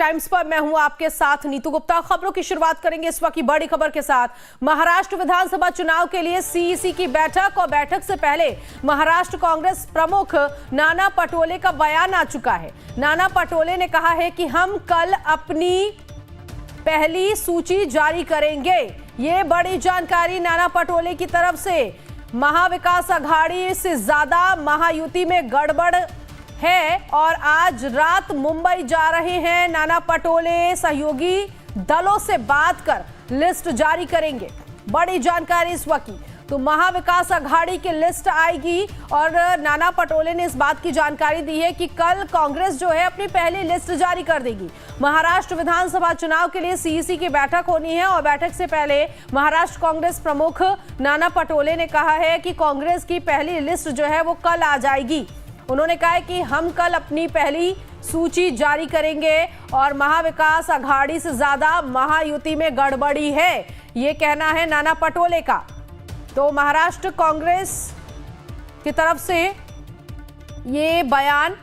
Times पर मैं हूं आपके साथ नीतू गुप्ता। खबरों की शुरुआत करेंगे इस वक्त की बड़ी खबर के साथ। महाराष्ट्र विधानसभा चुनाव के लिए सीईसी की बैठक और बैठक से पहले महाराष्ट्र कांग्रेस प्रमुख नाना पटोले का बयान आ चुका है। नाना पटोले ने कहा है कि हम कल अपनी पहली सूची जारी करेंगे। ये बड़ी जानकारी नाना पटोले की तरफ से। महाविकास अघाड़ी से ज्यादा महायुति में गड़बड़ है और आज रात मुंबई जा रहे हैं नाना पटोले। सहयोगी दलों से बात कर लिस्ट जारी करेंगे। बड़ी जानकारी इस वक्त की। तो महाविकास अघाड़ी की लिस्ट आएगी और नाना पटोले ने इस बात की जानकारी दी है कि कल कांग्रेस जो है अपनी पहली लिस्ट जारी कर देगी। महाराष्ट्र विधानसभा चुनाव के लिए सीईसी की बैठक होनी है और बैठक से पहले महाराष्ट्र कांग्रेस प्रमुख नाना पटोले ने कहा है कि कांग्रेस की पहली लिस्ट जो है वो कल आ जाएगी। उन्होंने कहा है कि हम कल अपनी पहली सूची जारी करेंगे और महाविकास अघाड़ी से ज्यादा महायुति में गड़बड़ी है, ये कहना है नाना पटोले का। तो महाराष्ट्र कांग्रेस की तरफ से ये बयान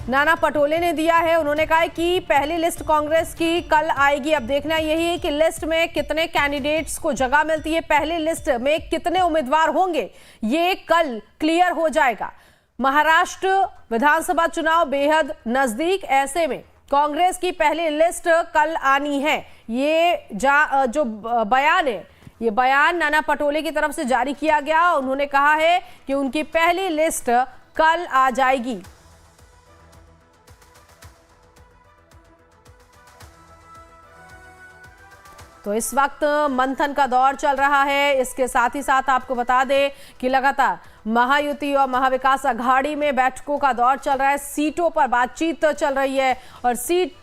नाना पटोले ने दिया है। उन्होंने कहा है कि पहली लिस्ट कांग्रेस की कल आएगी। अब देखना यही है कि लिस्ट में कितने कैंडिडेट्स को जगह मिलती है, पहली लिस्ट में कितने उम्मीदवार होंगे, ये कल क्लियर हो जाएगा। महाराष्ट्र विधानसभा चुनाव बेहद नजदीक, ऐसे में कांग्रेस की पहली लिस्ट कल आनी है। ये जो बयान है, ये बयान नाना पटोले की तरफ से जारी किया गया। उन्होंने कहा है कि उनकी पहली लिस्ट कल आ जाएगी। तो इस वक्त मंथन का दौर चल रहा है। इसके साथ ही साथ आपको बता दें कि लगातार महायुति और महाविकास अघाड़ी में बैठकों का दौर चल रहा है। सीटों पर बातचीत चल रही है और सीट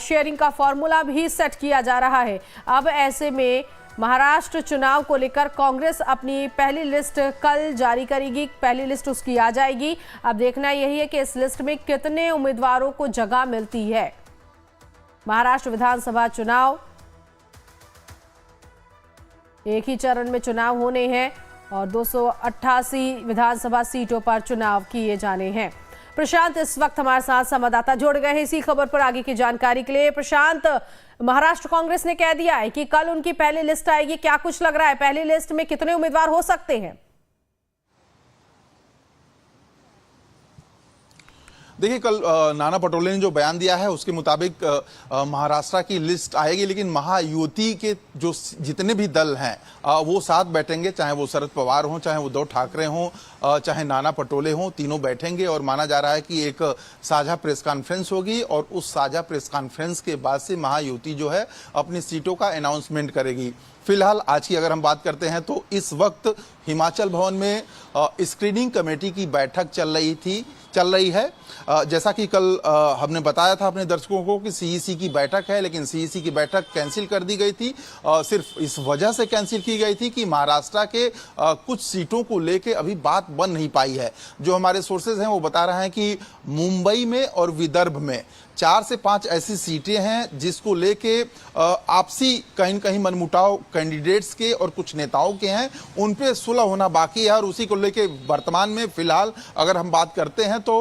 शेयरिंग का फॉर्मूला भी सेट किया जा रहा है। अब ऐसे में महाराष्ट्र चुनाव को लेकर कांग्रेस अपनी पहली लिस्ट कल जारी करेगी। पहली लिस्ट उसकी आ जाएगी। अब देखना यही है कि इस लिस्ट में कितने उम्मीदवारों को जगह मिलती है। महाराष्ट्र विधानसभा चुनाव, एक ही चरण में चुनाव होने हैं और 288 विधानसभा सीटों पर चुनाव किए जाने हैं। प्रशांत इस वक्त हमारे साथ संवाददाता जुड़ गए हैं इसी खबर पर आगे की जानकारी के लिए। प्रशांत, महाराष्ट्र कांग्रेस ने कह दिया है कि कल उनकी पहली लिस्ट आएगी, क्या कुछ लग रहा है, पहली लिस्ट में कितने उम्मीदवार हो सकते हैं? देखिए, कल नाना पटोले ने जो बयान दिया है उसके मुताबिक महाराष्ट्र की लिस्ट आएगी, लेकिन महायुति के जो जितने भी दल हैं वो साथ बैठेंगे। चाहे वो शरद पवार हों, चाहे उद्धव ठाकरे हों, चाहे नाना पटोले हों, तीनों बैठेंगे और माना जा रहा है कि एक साझा प्रेस कॉन्फ्रेंस होगी और उस साझा प्रेस कॉन्फ्रेंस के बाद से महायुति जो है अपनी सीटों का अनाउंसमेंट करेगी। फिलहाल आज की अगर हम बात करते हैं तो इस वक्त हिमाचल भवन में स्क्रीनिंग कमेटी की बैठक चल रही है। जैसा कि कल हमने बताया था अपने दर्शकों को कि सीईसी की बैठक है, लेकिन सीईसी की बैठक कैंसिल कर दी गई थी। सिर्फ इस वजह से कैंसिल की गई थी कि महाराष्ट्र के कुछ सीटों को लेके अभी बात बन नहीं पाई है। जो हमारे सोर्सेज हैं वो बता रहे हैं कि मुंबई में और विदर्भ में 4 से 5 ऐसी सीटें हैं जिसको लेके आपसी कहीं न कहीं मनमुटाव कैंडिडेट्स के और कुछ नेताओं के हैं, उन पे सुलह होना बाकी है और उसी को लेके वर्तमान में फिलहाल अगर हम बात करते हैं तो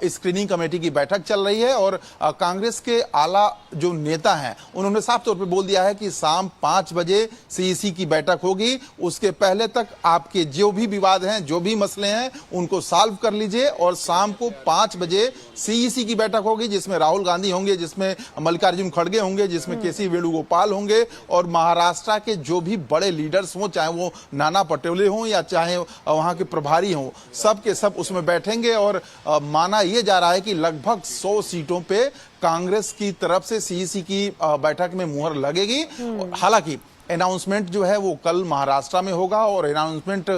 स्क्रीनिंग कमेटी की बैठक चल रही है और कांग्रेस के आला जो नेता हैं उन्होंने साफ तौर पे बोल दिया है कि शाम 5 बजे सीईसी की बैठक होगी। उसके पहले तक आपके जो भी विवाद हैं, जो भी मसले हैं, उनको सॉल्व कर लीजिए और शाम को 5 बजे सीईसी की बैठक होगी जिसमें राहुल गांधी होंगे, जिसमें मल्लिकार्जुन खड़गे होंगे, जिसमें केसी वेणुगोपाल होंगे और महाराष्ट्र के जो भी बड़े लीडर्स हों, चाहे वो नाना पटोले हों या चाहे वहां के प्रभारी हों, सब के सब उसमें बैठेंगे और माना यह जा रहा है कि लगभग 100 सीटों पे कांग्रेस की तरफ से सीईसी की बैठक में मुहर लगेगी। हालांकि अनाउंसमेंट जो है वो कल महाराष्ट्र में होगा और अनाउंसमेंट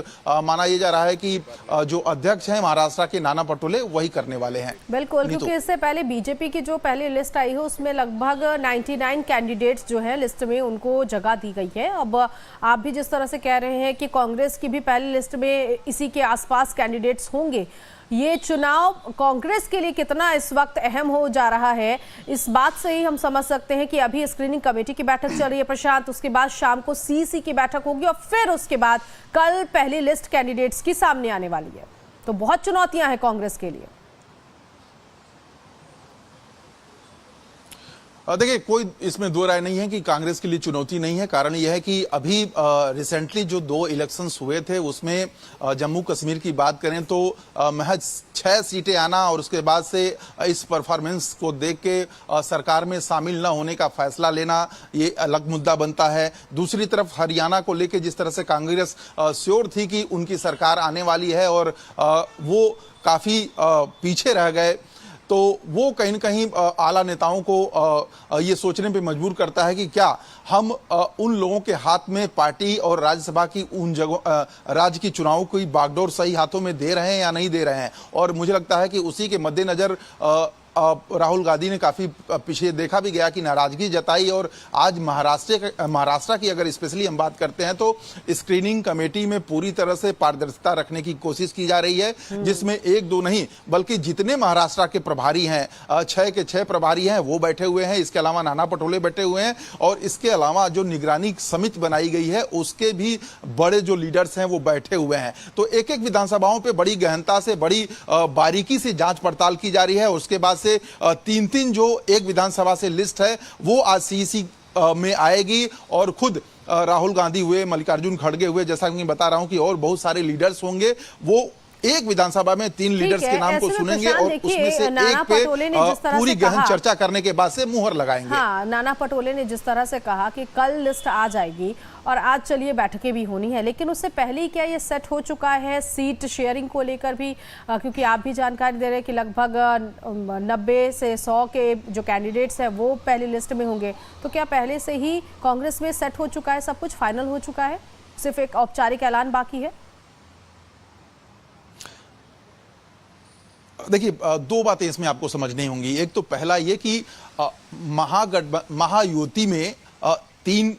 माना यह जा रहा है कि जो अध्यक्ष हैं महाराष्ट्र के नाना पटोले वही करने वाले हैं। बिल्कुल, क्योंकि इससे पहले बीजेपी की जो पहली लिस्ट आई है उसमें लगभग 99 कैंडिडेट्स जो है लिस्ट में उनको जगह दी गई है। अब आप भी जिस तरह से कह रहे हैं कि कांग्रेस की भी पहली लिस्ट में इसी के आसपास कैंडिडेट्स होंगे, ये चुनाव कांग्रेस के लिए कितना इस वक्त अहम हो जा रहा है, इस बात से ही हम समझ सकते हैं कि अभी स्क्रीनिंग कमेटी की बैठक चल रही है प्रशांत, उसके बाद शाम को सीईसी की बैठक होगी और फिर उसके बाद कल पहली लिस्ट कैंडिडेट्स की सामने आने वाली है। तो बहुत चुनौतियां हैं कांग्रेस के लिए। देखिए, कोई इसमें दो राय नहीं है कि कांग्रेस के लिए चुनौती नहीं है। कारण यह है कि अभी रिसेंटली जो 2 इलेक्शंस हुए थे उसमें जम्मू कश्मीर की बात करें तो महज 6 सीटें आना और उसके बाद से इस परफॉर्मेंस को देख के सरकार में शामिल न होने का फैसला लेना, ये अलग मुद्दा बनता है। दूसरी तरफ हरियाणा को लेकर जिस तरह से कांग्रेस श्योर थी कि उनकी सरकार आने वाली है और वो काफी पीछे रह गए, तो वो कहीं न कहीं आला नेताओं को ये सोचने पे मजबूर करता है कि क्या हम उन लोगों के हाथ में पार्टी और राज्यसभा की उन जगह राज्य की चुनाव की बागडोर सही हाथों में दे रहे हैं या नहीं दे रहे हैं। और मुझे लगता है कि उसी के मद्देनजर राहुल गांधी ने काफी पीछे देखा भी गया कि नाराजगी जताई। और आज महाराष्ट्र की अगर स्पेशली हम बात करते हैं तो स्क्रीनिंग कमेटी में पूरी तरह से पारदर्शिता रखने की कोशिश की जा रही है, जिसमें 1-2 नहीं बल्कि जितने महाराष्ट्र के प्रभारी हैं 6 के 6 प्रभारी हैं वो बैठे हुए हैं। इसके अलावा नाना पटोले बैठे हुए हैं और इसके अलावा जो निगरानी समिति बनाई गई है उसके भी बड़े जो लीडर्स हैं वो बैठे हुए हैं। तो एक एक विधानसभाओं पे बड़ी गहनता से, बड़ी बारीकी से जांच पड़ताल की जा रही है। उसके बाद से 3-3 जो एक विधानसभा से लिस्ट है वो आज सीईसी में आएगी और खुद राहुल गांधी हुए, मल्लिकार्जुन खड़गे हुए, जैसा कि मैं बता रहा हूं कि और बहुत सारे लीडर्स होंगे, वो एक विधानसभा में 3 लीडर्स के नाम को सुनेंगे और उसमें से एक पे पूरी गहन चर्चा करने के बाद से मुहर लगाएंगे। हाँ, नाना पटोले ने जिस तरह से कहा कि कल लिस्ट आ जाएगी और आज चलिए बैठकें भी होनी है, लेकिन उससे पहले ही क्या ये सेट हो चुका है सीट शेयरिंग को लेकर भी? क्योंकि आप भी जानकारी दे रहे हैं कि लगभग 90 से 100 के जो कैंडिडेट्स हैं वो पहली लिस्ट में होंगे, तो क्या पहले से ही कांग्रेस में सेट हो चुका है, सब कुछ फाइनल हो चुका है, सिर्फ एक औपचारिक ऐलान बाकी है? देखिए, 2 बातें इसमें आपको समझनी होंगी। एक तो पहला ये कि महायुति में 3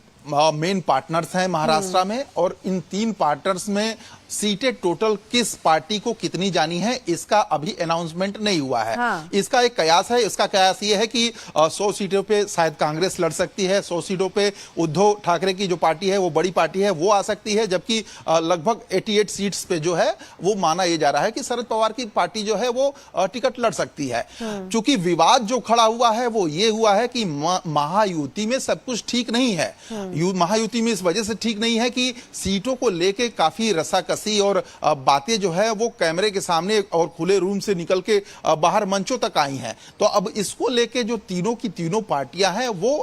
मेन पार्टनर्स हैं महाराष्ट्र में और इन 3 पार्टनर्स में सीटें टोटल किस पार्टी को कितनी जानी है इसका अभी अनाउंसमेंट नहीं हुआ है। हाँ। इसका एक कयास है, इसका कयास ये है कि 100 सीटों पे शायद कांग्रेस लड़ सकती है, 100 सीटों पे उद्धव ठाकरे की जो पार्टी है वो बड़ी पार्टी है वो आ सकती है, जबकि लगभग 88 सीट्स पे जो है वो माना यह जा रहा है कि शरद पवार की पार्टी जो है वो टिकट लड़ सकती है। चूंकि विवाद जो खड़ा हुआ है वो ये हुआ है कि महायुति में सब कुछ ठीक नहीं है। महायुति में इस वजह से ठीक नहीं है कि सीटों को लेके काफी रसाकसी और बातें जो है वो कैमरे के सामने और खुले रूम से निकल के बाहर मंचों तक आई हैं। तो अब इसको लेके जो तीनों की तीनों पार्टियां हैं वो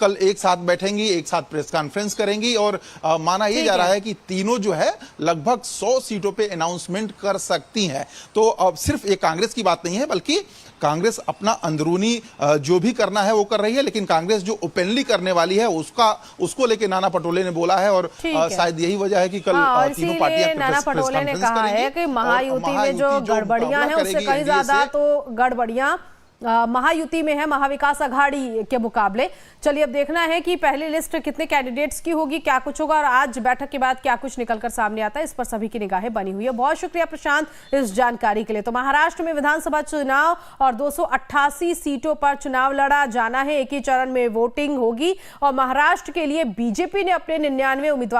कल एक साथ बैठेंगी, एक साथ प्रेस कॉन्फ्रेंस करेंगी और माना यह जा रहा है कि तीनों जो है लगभग 100 सीटों पे अनाउंसमेंट कर सकती हैं। तो अब सिर्फ ये कांग्रेस की बात नहीं है बल्कि कांग्रेस अपना अंदरूनी जो भी करना है वो कर रही है, लेकिन कांग्रेस जो ओपनली करने वाली है उसको लेके नाना पटोले ने बोला है और शायद यही वजह है कि कल तीनों पार्टियां नाना पटोले ने कहा है कि महायुति में जो गड़बड़ियां हैं उससे कहीं ज्यादा तो गड़बड़ियां महायुति में है महाविकास अघाड़ी के मुकाबले। चलिए अब देखना है कि पहली लिस्ट कितने कैंडिडेट्स की होगी, क्या कुछ होगा और आज बैठक के बाद क्या कुछ निकलकर सामने आता है, इस पर सभी की निगाहें बनी हुई है। बहुत शुक्रिया प्रशांत इस जानकारी के लिए। तो महाराष्ट्र में विधानसभा चुनाव और 288 सीटों पर चुनाव लड़ा जाना है, एक ही चरण में वोटिंग होगी और महाराष्ट्र के लिए बीजेपी ने अपने 99 उम्मीदवार